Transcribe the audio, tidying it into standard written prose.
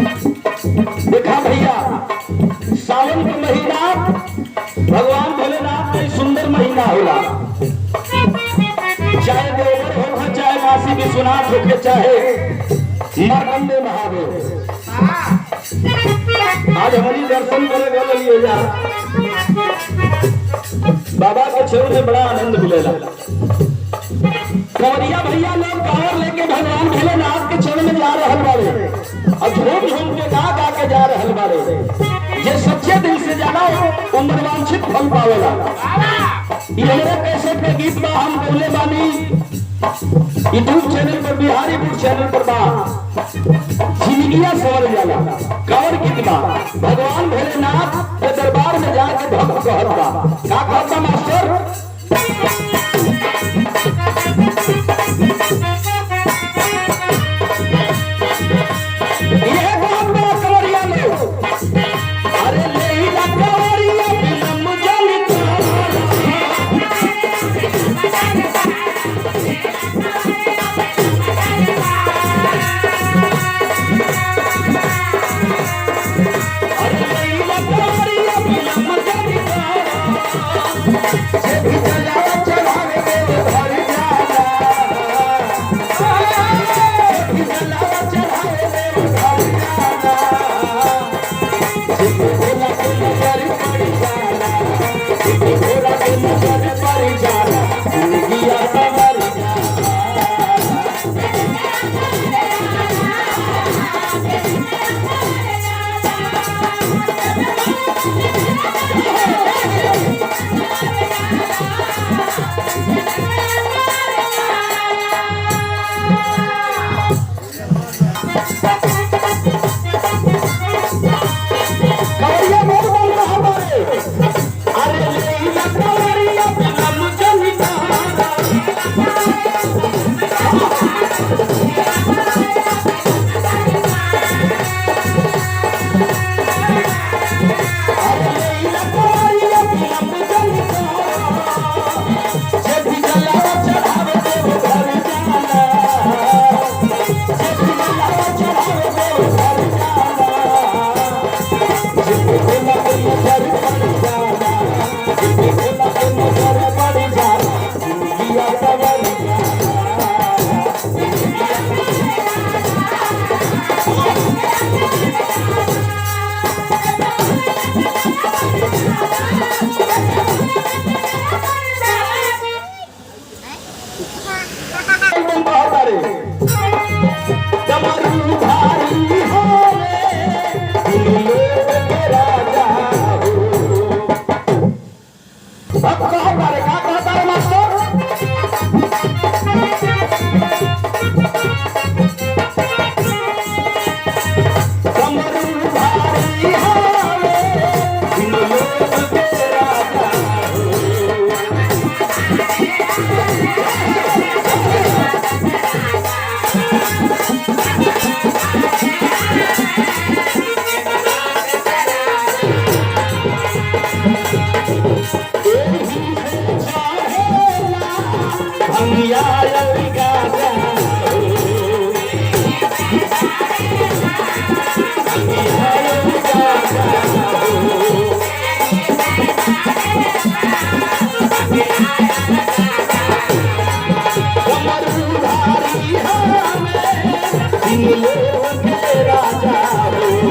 देखा भैया, सावन के महीना भगवान भोलेनाथ का सुंदर महीना होला। चाहे देवघर हो, चाहे काशी विश्वनाथ हो, चाहे मार्कंडे महादेव, आज हमारी दर्शन करे लिए जा बाबा के छेव में बड़ा आनंद मिलेगा। कवरिया भैया लोग कांवर लेके भगवान भोलेनाथ के छेव में जा रहल बारे और झूम झूम के गा के जा रहल बारे। ये सच्चे दिल से जाना वो मनवांछित फल पावेला। ये कैसे पे गीत बा हम बोले बानी यूट्यूब चैनल पर, बिहारी बुक चैनल पर बा, जिंदगिया सवर जाला कांवर गीत बा। भगवान भोलेनाथ के दरबार में जाके भक्त कहत बा, का कहता मास्टर? अरे ले कवरिया बिलम जलिता राजा